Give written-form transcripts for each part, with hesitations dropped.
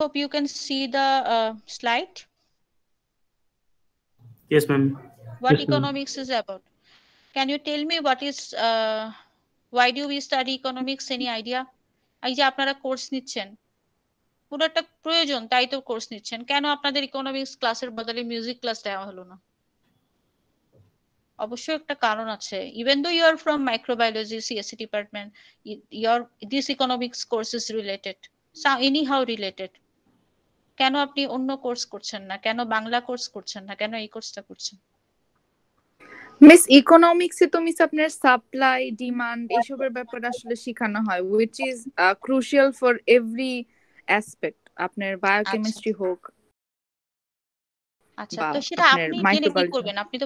hope you can see the slide. Yes, ma'am. What Yes, economics is about? Can you tell me what is why do we study economics? Any idea? এই যে আপনারা course নিচ্ছেন, পুরো একটা প্রয়োজন তাই তো কোর্স নিচ্ছেন, কেন আপনাদের ইকোনমিক্স ক্লাসের বদলে মিউজিক ক্লাস দেওয়া হলো না? অবশ্যই একটা কারণ আছে। Even though you are from microbiology CSC department, your this economics course is related, anyhow related. কেন আপনি অন্য কোর্স করছেন না? কেন বাংলা কোর্স করছেন না? কেন এই কোর্সটা করছেন? মিস ইকোনমিক্সে তো মিস আপনার সাপ্লাই ডিমান্ড এইসবের ব্যাপারে আসলে শেখানো হয়, which is crucial for every aspect, আপনার বায়োকেমিস্ট্রি হোক। আচ্ছা, তো সেটা আপনি জেনে কি করবেন? আপনি তো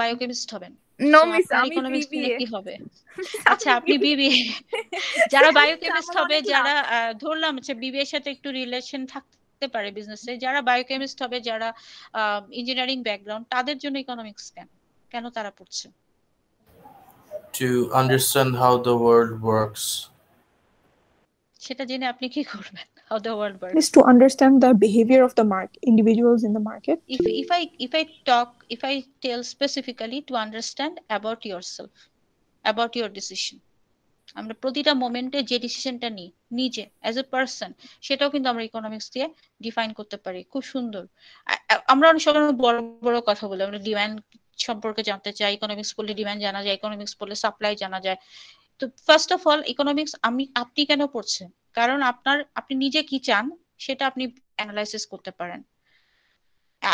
বায়োকেমিস্ট হবেন। নো মিস, আপনার আমি ইকোনমিক্স জেনে বিবিএ। কি হবে? আচ্ছা, আপনি বিবিএ। যারা বায়োকেমিস্ট হবে, যারা ধরলাম হচ্ছে বিবিএ এর সাথে একটু রিলেশন থাকতে পারে বিজনেসে, যারা বায়োকেমিস্ট হবে, যারা ইঞ্জিনিয়ারিং ব্যাকগ্রাউন্ড, তাদের জন্য ইকোনমিক্স কেন তারা পড়ছে? To understand how the world works. সেটা জেনে আপনি কি করবেন? How the world works? Is to understand the behavior of the market, individuals in the market. If I tell specifically to understand about yourself, about your decision. আমরা প্রতিটা মোমেন্টে যে ডিসিশনটা নিই নিজে অ্যাজ এ পারসন, সেটাও কিন্তু আমরা ইকোনমিক্স দিয়ে ডিফাইন করতে পারি খুব সুন্দর। আমরা অনেক সময় বড় বড় কথা বলি, আমরা ডিমান্ড সম্পর্কে জানতে চাই, ইকোনমিক্স পড়লে ডিমান্ড জানা যায়, ইকোনমিক্স পড়লে সাপ্লাই জানা যায়। তো ফার্স্ট অফ অল ইকোনমিক্স আপনি কেন পড়ছেন? কারণ আপনি নিজে কি চান সেটা আপনি অ্যানালাইসিস করতে পারেন।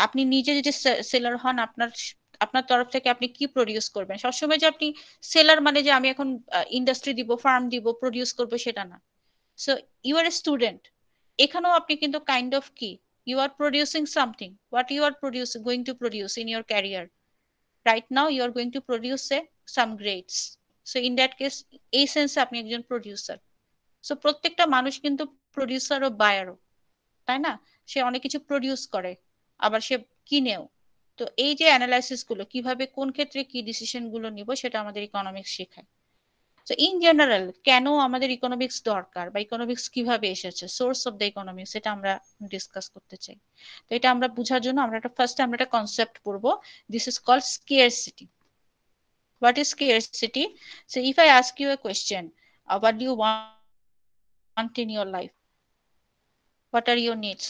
আপনি নিজে যদি সেলার হন, আপনার তরফ থেকে আপনি কি প্রডিউস করবেন। সবসময় যে আপনি সেলার মানে যে আমি এখন ইন্ডাস্ট্রি দিব, ফার্ম দিব, প্রডিউস করবো, সেটা না। So you are a student, এখানেও আপনি কিন্তু কাইন্ড অফ কি you are producing something, what you are going to produce in your career. Right now you are going to produce some grades. So in that case এই সেন্সে আপনি একজন producer. So প্রত্যেকটা মানুষ কিন্তু প্রডিউসার ও বায়ারও, তাই না? সে অনেক কিছু প্রডিউস করে, আবার সে কিনেও। তো এই যে অ্যানালাইসিস গুলো, কিভাবে কোন ক্ষেত্রে কি ডিসিশন গুলো নিব, সেটা আমাদের ইকোনমিক্স শেখায়। তো ইন জেনারেল কেন আমাদের ইকোনমিক্স দরকার, বা ইকোনমিক্স কিভাবে এসেছে, সোর্স অফ দ্য ইকোনমিক্স, এটা আমরা ডিসকাস করতে চাই। তো এটা আমরা বোঝার জন্য আমরা একটা কনসেপ্ট পড়বো। This is called scarcity. What is scarcity? So if I ask you a question, what do you want in your life? What are your needs?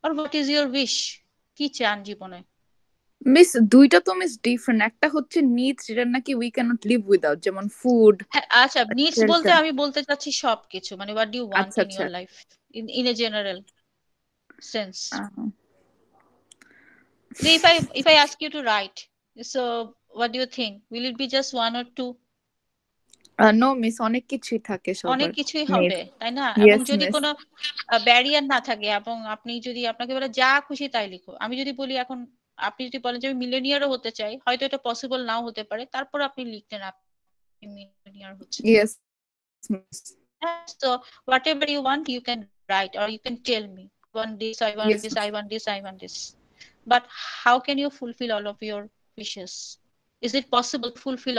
Or what is your wish? কি চান জীবনে? Miss দুইটা তো miss different. একটা হচ্ছে needs, যেটা নাকি we cannot live without, যেমন ফুড। আচ্ছা, নিডস বলতে আমি বলতে চাচ্ছি সবকিছু, মানে what do you want in your life in a general sense. So if I ask you to write, so what do you think? Will it be just one or two? No miss, অনেক কিছুই থাকে, অনেক কিছুই হবে, তাই না? এবং যদি কোনো ব্যারিয়ার না থাকে, এবং আপনি যদি আপনাকে বলে যা খুশি তাই লিখো, আমি যদি বলি এখন আপনি যদি বলেন যে আমি মিলেনিয়ারও হতে চাই, হয়তো এটা পসিবল নাও হতে পারে, তারপর আপনি লিখতেন আপনি মিলেনিয়ার হচ্ছেন। Yes. So whatever you want you can write, or you can tell me, I want this, I want this, I want this, I want this. But how can you fulfill all of your wishes? Is it possible to fulfill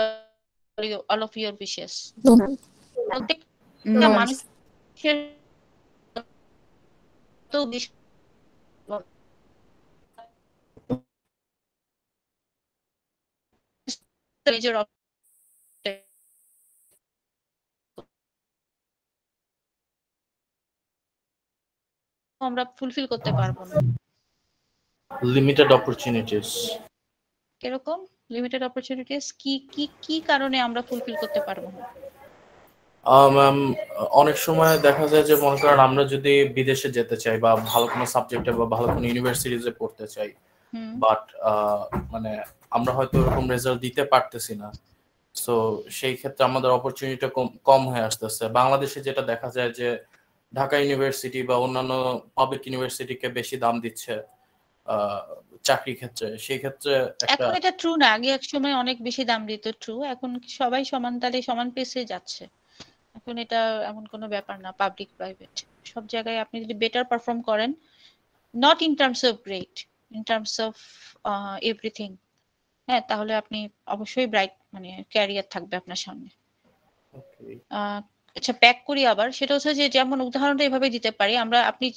all of your wishes? No, ma'am. No. মানুষের তো major আমরা fulfil করতে পারবো না। Limited opportunities. কিরকম limited opportunities? কি কারণে আমরা ফুলফিল করতে পারবো না? ম্যাম, অনেক সময় দেখা যায় যে মনে করেন আমরা যদি বিদেশে যেতে চাই বা ভালো কোনো সাবজেক্টে বা ভালো কোনো ইউনিভার্সিটিতে পড়তে চাই, বাট মানে আমরা হয়তো এরকম রেজাল্ট দিতে পারতেছি না। সো সেই ক্ষেত্রে আমাদের অপরচুনিটি কম হয়ে আসতেছে। বাংলাদেশে যেটা দেখা যায় যে ঢাকা ইউনিভার্সিটি বা অন্যান্য পাবলিক ইউনিভার্সিটিকে বেশি দাম দিচ্ছে চাকরি ক্ষেত্রে। সেই ক্ষেত্রে এখন এটা ট্রু না, আগে এক সময় অনেক বেশি দাম দিত, ট্রু। এখন সবাই সমান তালে সমান পেসে যাচ্ছে। এখন এটা এমন কোনো ব্যাপার না, পাবলিক প্রাইভেট সব জায়গায় আপনি যদি বেটার পারফর্ম করেন, not in terms of grade, in terms of everything, হ্যাঁ, তাহলে আপনি অবশ্যই ব্রাইট মানে ক্যারিয়ার থাকবে আপনার সামনে। আচ্ছা ব্যাক করি আবার, সেটা হচ্ছে যে যেমন উদাহরণটা এভাবে দিতে পারি আমরা, আপনি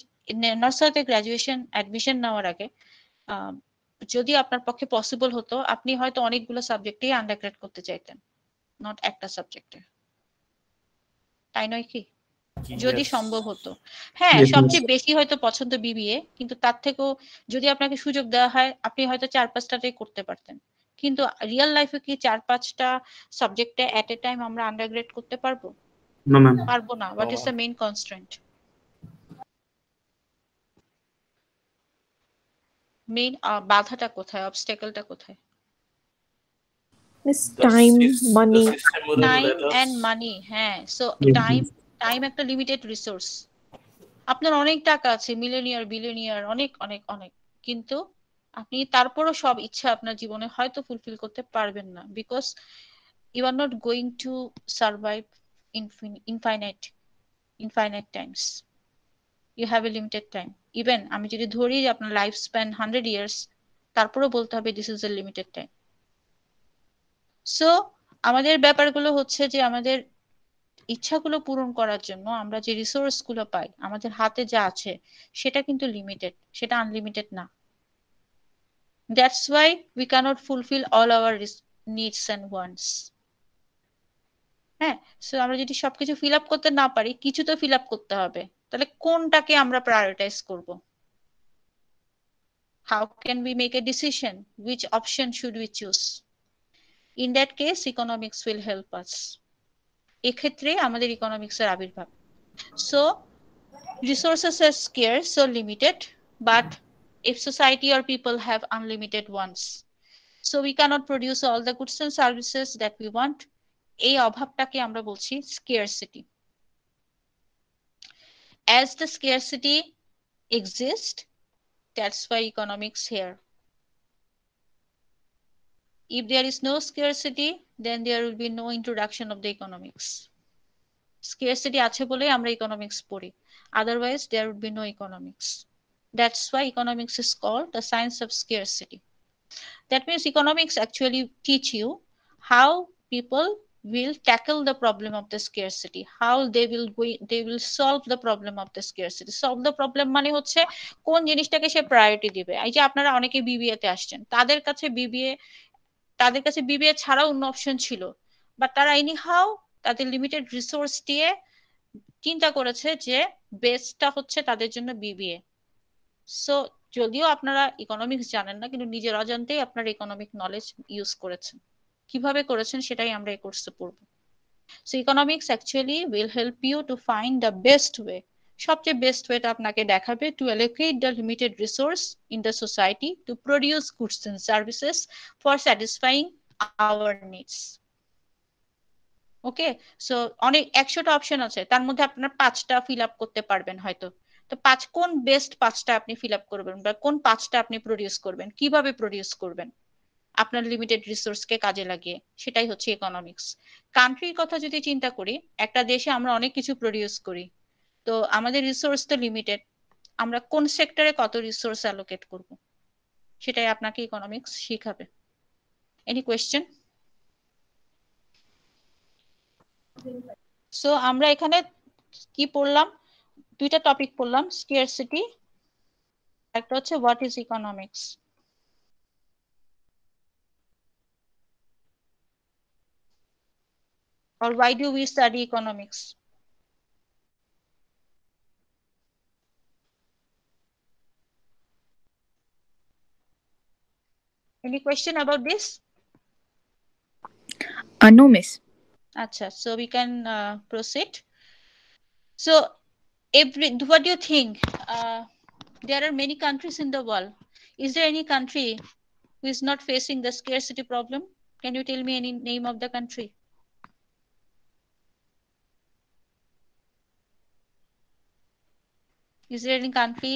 নার্সারিতে গ্রাজুয়েশন অ্যাডমিশন নেওয়ার আগে যদি আপনার পক্ষে পসিবল হতো আপনি হয়তো অনেকগুলো সাবজেক্টেই আন্ডারগ্রেড করতে চাইতেন, নট একটা সাবজেক্টে, তাই নয় কি? যদি সম্ভব হতো, হ্যাঁ সবচেয়ে বেশি হয়তো পছন্দ বিবিএ, কিন্তু তার থেকেও যদি আপনাকে সুযোগ দেওয়া হয় আপনি হয়তো 4-5টাতেই করতে পারতেন, কিন্তু রিয়েল লাইফে কি 4-5টা সাবজেক্টে এট এ টাইম আমরা আন্ডারগ্রেড করতে পারবো? No, ma'am. পারবো না। What is the main constraint? Main বাধাটা কোথায়, অবস্টেকলটা কোথায়? Miss, time, money. Time and money, হ্যাঁ। সো টাইম একটা লিমিটেড রিসোর্স। আপনার অনেক টাকা আছে, মিলিয়নিয়ার বিলিয়নিয়ার অনেক অনেক অনেক, কিন্তু আপনি তারপরও সব ইচ্ছা আপনার জীবনে হয়তো ফুলফিল করতে পারবেন না, because you are not going to survive infinite times, you have a limited time. Even আমি যদি ধরি যে আপনার লাইফ স্প্যান 100 ইয়ার্স, তারপরেও বলতে হবে this is a limited time. So আমাদের ব্যাপারগুলো হচ্ছে যে আমাদের ইচ্ছাগুলো পূরণ করার জন্য আমরা যে রিসোর্স গুলো পাই, আমাদের হাতে যা আছে সেটা কিন্তু লিমিটেড, সেটা আনলিমিটেড না। That's why we can't fulfil all our needs and wants. হ্যাঁ, সো আমরা যদি সবকিছু ফিল আপ করতে না পারি, কিছু তো ফিল আপ করতে হবে, তাহলে কোনটাকে আমরা প্রায়োরিটাইজ করব? How can we make a decision? Which option should we choose? In that case, economics will help us. এক্ষেত্রে আমাদের ইকোনমিক্সের আবির্ভাব। So resources are scarce, so limited, but if society or people have unlimited ones, so we cannot produce all the goods and services that we want. এই অভাবটাকে আমরা বলছি scarcity. As the scarcity exists, that's why economics here. If there is no scarcity, then there will be no introduction of the economics. Scarcity আছে বলে আমরা economics পড়ি, otherwise there would be no economics. That's why economics is called the science of scarcity. That means economics actually teach you how people will tackle the problem of the scarcity, how they will solve the problem of the scarcity. Solve the problem মানে হচ্ছে কোন জিনিসটাকে সে priority দিবে। এই যে আপনারা অনেকে BBA তে আসছেন, তাদের কাছে বিবিএ ছাড়াও অন্য অপশন ছিল, বাট তারা এনিহাউ তাদের লিমিটেড রিসোর্স দিয়ে চিন্তা করেছে যে বেস্টটা হচ্ছে তাদের জন্য বিবিএ। সো যদিও আপনারা ইকোনমিক্স জানেন না, কিন্তু নিজের অজান্তেই আপনারা ইকোনমিক নলেজ ইউজ করেছেন। কিভাবে করেছেন সেটাই আমরা এই কোর্সে পড়ব। So economics actually will help you to find the best way, সবচেয়ে বেস্ট ওয়েটা আপনাকে দেখাবে to allocate the limited resource in the society to produce goods and services for satisfying our needs. Okay, so অনেক 100টা option আছে, তার মধ্যে আপনার 5টা ফিল আপ করতে পারবেন হয়তো, তো কোন বেস্ট 5টা আপনি ফিল আপ করবেন বা কোন 5টা আপনি প্রডিউস করবেন, কিভাবে প্রডিউস করবেন আপনার লিমিটেড রিসোর্সকে কাজে লাগিয়ে, সেটাই হচ্ছে ইকোনমিক্স। কান্ট্রির কথা যদি চিন্তা করি, একটা দেশে আমরা অনেক কিছু প্রডিউস করি, তো আমাদের রিসোর্স তো লিমিটেড, আমরা কোন সেক্টরে কত রিসোর্স অ্যালোকেট করব সেটাই আপনাকে ইকোনমিক্স শিখাবে। Any question? সো আমরা এখানে কি পড়লাম? দুইটা টপিক পড়লাম, স্কারসিটি, একটা হচ্ছে what is economics. or why do we study economics? Any question about this? No, miss. Acha, so we can proceed. So what do you think? There are many countries in the world. Is there any country who is not facing the scarcity problem? Can you tell me any name of the country? Is there any country,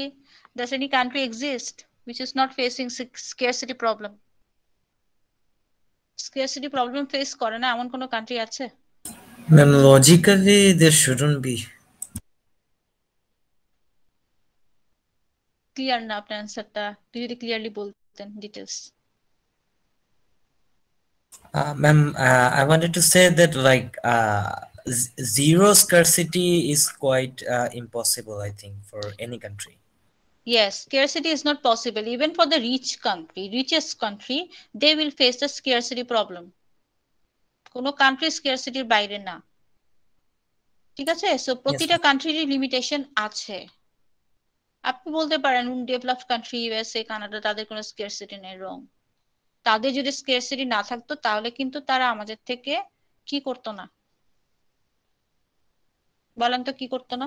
does any country exist which is not facing scarcity problem? Scarcity problem face করে না এমন কোনো country আছে? Ma'am, logically there shouldn't be. Clear না আপনার অ্যানসারটা, যদি clearly বলতেন details. Ma'am, I wanted to say that like zero scarcity is quite impossible, I think, for any country. Yes, scarcity is not possible. Even for the richest country, they will face the scarcity problem. কোনো country স্কারসিটির বাইরে না, ঠিক আছে? So Yes, প্রতিটা কান্ট্রিরই limitation আছে। আপনি বলতে পারেন ডেভেলপড কান্ট্রি ইউএসএ কানাডা তাদের কোনো স্কারসিটি নেই, রং। তাদের যদি স্কারসিটি না থাকতো তাহলে কিন্তু তারা আমাদের থেকে কি করতো না, বলেন তো কি করতো না?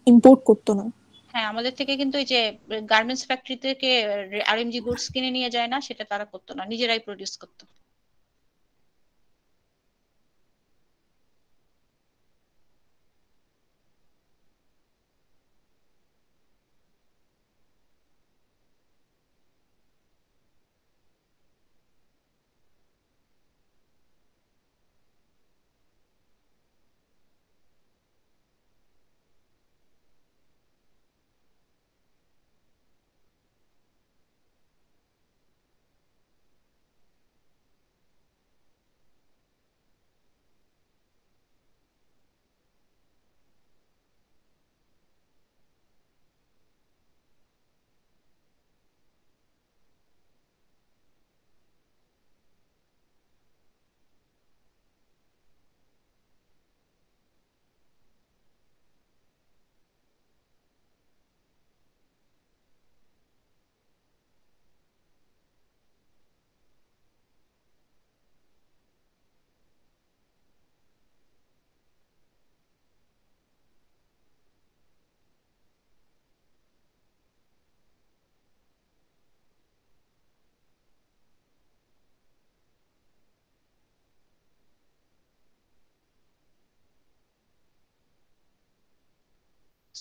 ইম্পোর্ট করতো না। হ্যাঁ, আমাদের থেকে কিন্তু এই যে গার্মেন্টস ফ্যাক্টরি থেকে আরএমজি গুডস কিনে নিয়ে যায় না, সেটা তারা করতো না, নিজেরাই প্রডিউস করতো।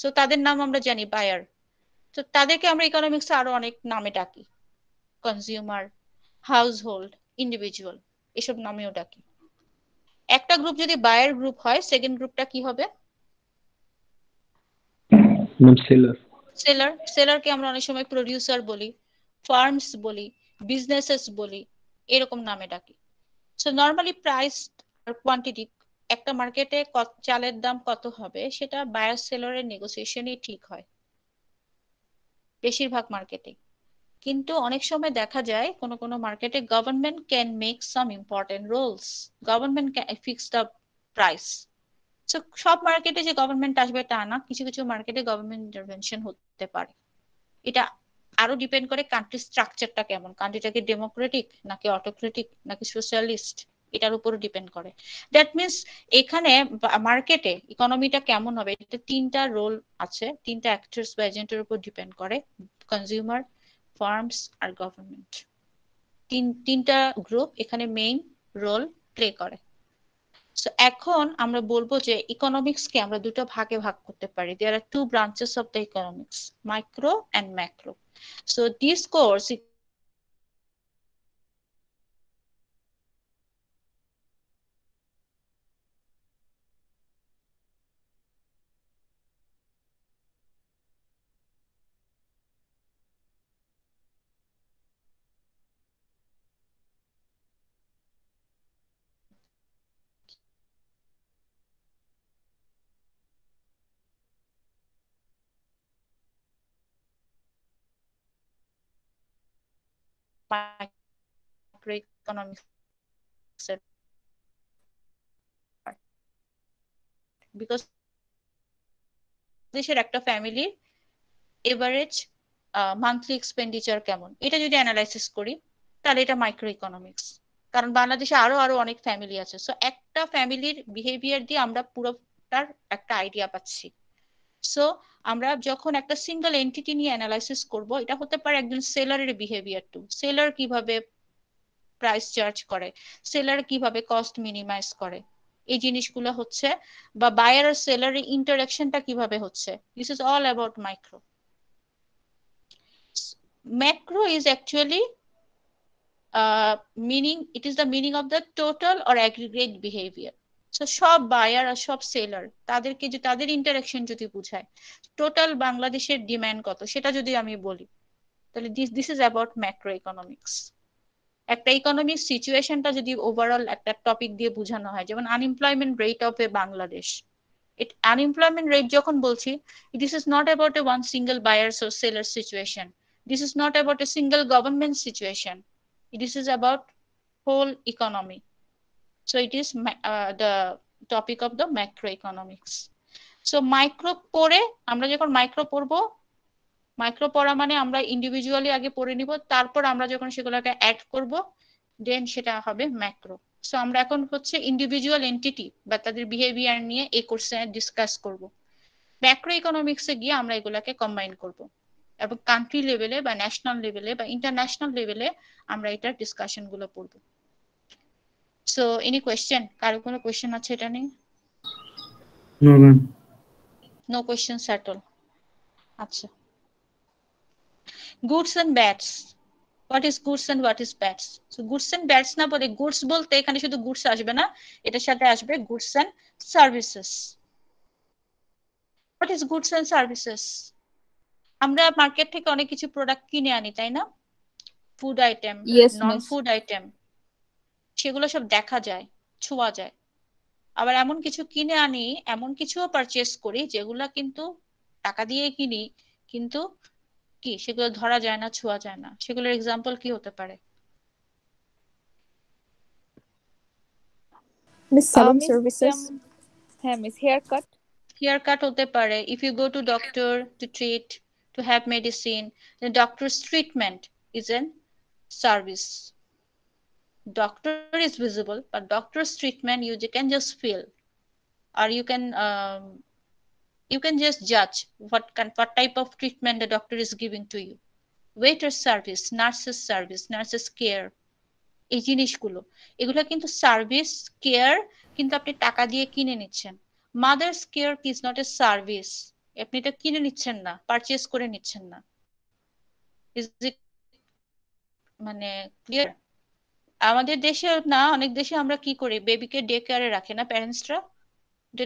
সো তাদের নাম আমরা জানি বায়ার। তো তাদেরকে আমরা ইকোনমিক্সে আরো অনেক নামে ডাকি, কনজিউমার, হাউসহোল্ড, ইন্ডিভিজুয়াল, এসব নামেও ডাকি। একটা গ্রুপ যদি বায়ার গ্রুপ হয়, সেকেন্ড গ্রুপটা কি হবে? সেলার। সেলারকে আমরা অনেক সময় প্রডিউসার বলি, ফার্মস বলি, বিজনেসেস বলি, এরকম নামে ডাকি। সো নর্মালি প্রাইস আর কোয়ান্টিটি, একটা মার্কেটে চালের দাম কত হবে সেটা বায়ার সেলারের নেগোসিয়েশনই ঠিক হয় বেশিরভাগ মার্কেটে। কিন্তু অনেক সময় দেখা যায় কোনো কোনো মার্কেটে government can make some important roles, government can fix the price. So সব মার্কেটে যে গভর্নমেন্ট আসবে তা না, কিছু কিছু মার্কেটে গভর্নমেন্ট ইন্টারভেনশন হতে পারে। এটা আরো ডিপেন্ড করে কান্ট্রি স্ট্রাকচারটা কেমন, কান্ট্রিটাকে ডেমোক্রেটিক নাকি অটোক্রেটিক নাকি সোশ্যালিস্ট, এটার উপর ডিপেন্ড করে। দ্যাট মিনস এখানে মার্কেটে ইকোনমিটা কেমন হবে, এটা তিনটা রোল আছে, তিনটা অ্যাক্টরস বা এজেন্টের উপর ডিপেন্ড করে, কনজিউমার, ফার্মস আর গভর্নমেন্ট। তিনটা গ্রুপ এখানে মেইন রোল প্লে করে। সো এখন আমরা বলবো যে ইকোনমিক্সকে আমরা দুটো ভাগে ভাগ করতে পারি। There are two branches of the economics, micro and macro. So this course macroeconomics because দেশের একটা ফ্যামিলির এভারেজ মান্থলি এক্সপেন্ডিচার কেমন, এটা যদি অ্যানালাইসিস করি তাহলে এটা মাইক্রো ইকোনমিক্স। কারণ বাংলাদেশে আরো আরো অনেক ফ্যামিলি আছে, সো একটা ফ্যামিলির বিহেভিয়ার দিয়ে আমরা পুরোটার একটা আইডিয়া পাচ্ছি। সো আমরা যখন একটা সিঙ্গেল এন্টিটি নিয়ে অ্যানালাইসিস করব, এটা হতে পারে একজন সেলারের বিহেভিয়ার টু, সেলার কিভাবে প্রাইস চার্জ করে, সেলার কিভাবে কস্ট মিনিমাইজ করে, এই জিনিসগুলো হচ্ছে, বা বায়ার আর সেলারের ইন্টারাকশনটা কিভাবে হচ্ছে, this is all about micro. Macro is actually it is the meaning of the total or aggregate behavior. So সব বায়ার আর সব সেলার তাদেরকে যে তাদের ইন্টারাকশন যদি বুঝায়, টোটাল বাংলাদেশের ডিমান্ড কত সেটা যদি আমি বলি, তাহলে this is about macroeconomics. একটা ইকোনমিক সিচুয়েশনটা যদি ওভারঅল একটা টপিক দিয়ে বোঝানো হয়, যেমন unemployment rate of a Bangladesh, unemployment rate যখন বলছি, this is not about a one single buyers or sellers situation, this is not about a single government situation, this is about whole economy. So it is the topic of the macroeconomics. So micro পড়ে আমরা যখন micro পড়বো, micro পড়া মানে আমরা individually আগে পড়ে নিব, তারপর আমরা যখন সেগুলোকে অ্যাড করব দেন সেটা হবে ম্যাক্রো। সো আমরা এখন হচ্ছে ইন্ডিভিজুয়াল এন্টিটি বা তাদের বিহেভিয়ার নিয়ে এই কোর্সে ডিসকাস করব। ম্যাক্রো ইকোনমিক্সে গিয়ে আমরা এগুলাকে কম্বাইন করব এবং কান্ট্রি লেভেলে বা ন্যাশনাল লেভেলে বা ইন্টারন্যাশনাল লেভেলে আমরা এটার ডিসকাশন গুলো পড়ব। সো এনি কোয়েশ্চেন, কারো কোনো কোয়েশ্চেন আছে এটা নিয়ে? No ma'am. No questions at all. আচ্ছা, goods and bads, what is goods and what is bads? So goods and bads না বলে goods বলতে এখানে শুধু goods আসবে না, এটার সাথে আসবে goods and services. What is goods and services? আমরা মার্কেট থেকে অনেক কিছু প্রোডাক্ট কিনে আনি, তাই না? ফুড আইটেম, নন ফুড আইটেম, সেগুলো সব দেখা যায়, ছোঁয়া যায়। আবার এমন কিছু কিনে আনি, এমন কিছুও পারচেস করি যেগুলা কিন্তু টাকা দিয়ে কিনি, কিন্তু কি সেগুলো ধরা যায় না, ছোঁয়া যায় না। সেগুলোর এক্সাম্পল কি হতে পারে? Miss salon services. হ্যাঁ miss, hair cut. Hair cut হতে পারে। If you go to doctor to treat, to have medicine, the doctor's treatment is a service. Doctor is visible, but doctor's treatment you can just feel, or you can just judge what type of treatment the doctor is giving to you. Waiter service, nurses care, এই জিনিসগুলো, এগুলো কিন্তু service care, কিন্তু আপনি টাকা দিয়ে কিনে নিচ্ছেন। Mother's care is not a service, আপনি এটা কিনে নিচ্ছেন না, পারচেজ করে নিচ্ছেন না। ইজ ইট মানে ক্লিয়ার? আমাদের দেশে না, অনেক দেশে আমরা কি করি, বেবিকে ডে কেয়ারে রাখে না প্যারেন্টসরা।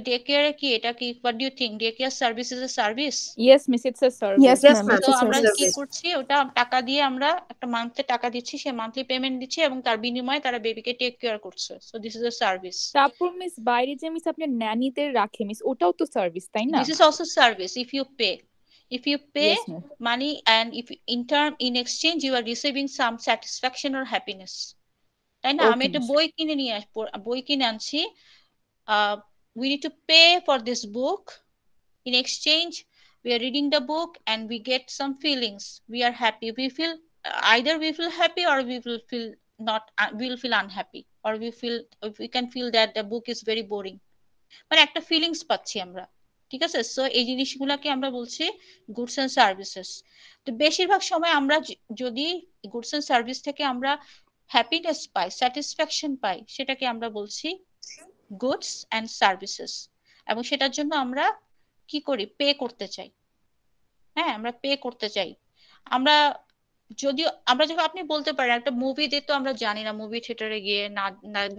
ডে কেয়ারে কি, এটা কি, what do you think, day care service is a service? Yes miss, it's a service. Yes, ma'am. তো আমরা কি করছি, ওটা টাকা দিয়ে আমরা একটা মান্থলি টাকা দিচ্ছি, সে মান্থলি পেমেন্ট দিচ্ছি এবং তার বিনিময়ে তারা বেবিকে টেক কেয়ার করছে। So this is a service. তারপর মিস বাইরে যে মিস আপনি ন্যানিদের রাখে মিস, ওটাও তো সার্ভিস, তাই না? This is also service if you pay money and if in exchange you are receiving some satisfaction or happiness, তাই না? আমি একটা বই কিনে নিয়ে আসবো, বই কিনে আনছি, we need to pay for this book. In exchange we are reading the book and we get some feelings, we are happy, we feel either we feel happy or we will feel not, we will feel unhappy, or we can feel that the book is very boring, মানে একটা feelings পাচ্ছি আমরা, ঠিক আছে? So এই জিনিসগুলোকে আমরা বলছি গুডস এন্ড সার্ভিসেস। তো বেশিরভাগ সময় আমরা যদি গুডস এন্ড সার্ভিস থেকে আমরা হ্যাপিনেস পাই, স্যাটিসফ্যাকশন পাই, সেটাকে আমরা বলছি গুডস এন্ড সার্ভিসেস। এবং সেটার জন্য আমরা কি করি, পে করতে চাই। হ্যাঁ, আমরা পে করতে চাই। আমরা যখন, আপনি বলতে পারেন একটা মুভি দেখতে আমরা জানি না, মুভি থিয়েটারে গিয়ে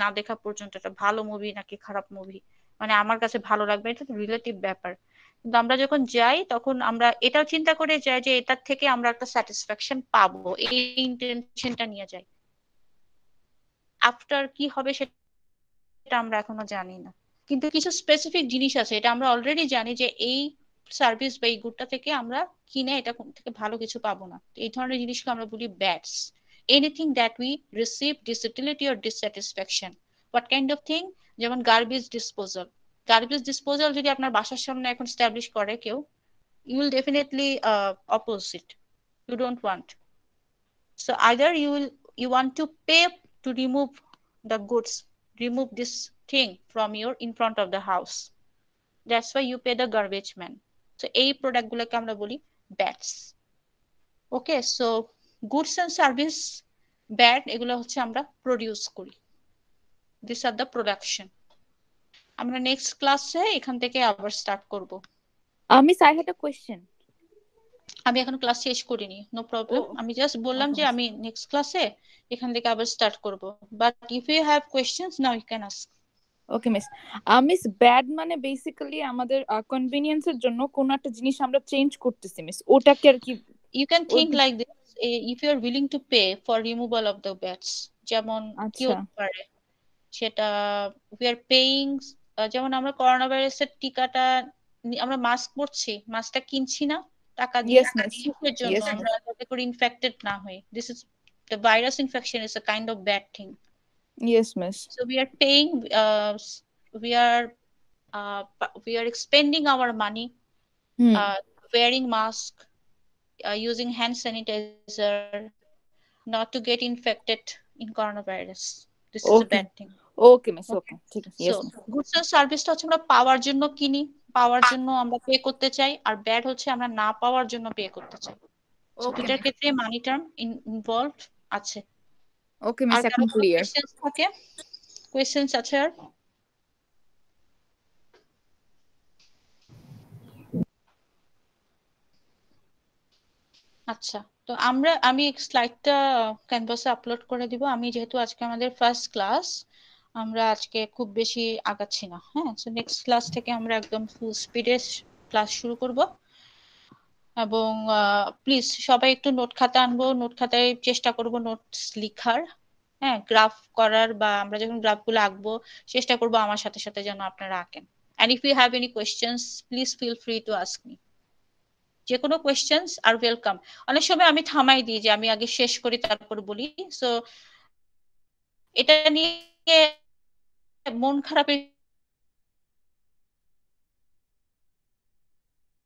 না দেখা পর্যন্ত একটা ভালো মুভি নাকি খারাপ মুভি, মানে আমার কাছে ভালো লাগবে, এটা তো রিলেটিভ ব্যাপার। কিন্তু আমরা যখন যাই তখন আমরা এটাও চিন্তা করে যাই যে এটার থেকে আমরা একটা স্যাটিসফ্যাকশন পাবো, এই ইন্টেনশনটা নিয়ে যাই। আফটার কি হবে সেটা আমরা এখনো জানি না, কিন্তু কিছু স্পেসিফিক জিনিস আছে এটা আমরা অলরেডি জানি যে এই সার্ভিস বা এই গুডটা থেকে আমরা কিনে এটা থেকে ভালো কিছু পাবো না। এই ধরনের জিনিসকে আমরা বলি bads. Anything that we receive disutility or dissatisfaction. What kind of thing? যেমন গার্বেজ ডিসপোজাল যদি আপনার বাসার সামনে এখন এস্টাবলিশ করে কেউ, you will definitely oppose it. You don't want. So either you want to pay to remove the goods, remove this thing from your in front of the house. That's why you pay the garbage man. So এই product গুলোকে আমরা বলি bads. Okay, so goods and service, bad, এগুলো হচ্ছে আমরা produce করি। This are the production. আমরা next ক্লাসে এখান থেকে আবার স্টার্ট করব। Miss I had a question. আমি এখন ক্লাস শেষ করিনি, নো প্রবলেম। আমি জাস্ট বললাম যে আমি নেক্সট ক্লাসে এখান থেকে আবার স্টার্ট করব, but if you have questions now you can ask. Okay miss. Miss bad মানে বেসিক্যালি আমাদের কনভেনিয়েন্সের জন্য কোন একটা জিনিস আমরা চেঞ্জ করতেছি মিস, ওটাকে আর কি you can think like this, if you are willing to pay for removal of the bats, যেমন কি আচ্ছা হতে পারে সেটা we are paying, যেমন আমরা করোনা ভাইরাসের টিকাটা আমরা মাস্ক পরছি, মাস্কটা কিনছি না টাকা দিয়ে, ইয়েস মিস কিসের জন্য? ইয়েস মিস আমরা যাতে করে ইনফেক্টেড না হই। This is the virus infection is a kind of bad thing. Yes miss So we are paying, we are we are expending our money, wearing mask, using hand sanitizer, not to get infected in coronavirus. This is a bad thing. Okay miss ওকে ঠিক আছে So yes miss goods and সার্ভিসটা হচ্ছে আমরা পাওয়ার জন্য কিনি, পাওয়ার জন্য আমরা pay করতে চাই, আর ব্যাড হচ্ছে আমরা না পাওয়ার জন্য পে করতে চাই। ওকে দুটার ক্ষেত্রে মানি টার্ম ইনভলভ আছে। ওকে মিস আর এখন ক্লিয়ার কোয়েশ্চেনস থাকে? কোয়েশ্চেনস আছে আর? আচ্ছা, তো আমি স্লাইডটা ক্যানভাসে আপলোড করে দিব। আমি যেহেতু আজকে আমাদের ফার্স্ট ক্লাস, আমরা আজকে খুব বেশি আগাচ্ছি না। হ্যাঁ, সো নেক্সট ক্লাস থেকে আমরা একদম ফুল স্পিডে ক্লাস শুরু করব। এবং প্লিজ সবাই একটু নোট খাতা আনবো, নোট খাতায় চেষ্টা করব নোটস লিখার। হ্যাঁ, গ্রাফ করার, বা আমরা যখন গ্রাফগুলো আঁকবো চেষ্টা করব আমার সাথে সাথে যেন আপনারা আঁকেন। And if you have any questions please feel free to ask me. যে কোনো কোয়েশ্চেনস আর ওয়েলকাম। অনেক সময় আমি থামাই দিই যে আমি আগে শেষ করি তারপর বলি। সো এটা নিয়ে মন খারাপের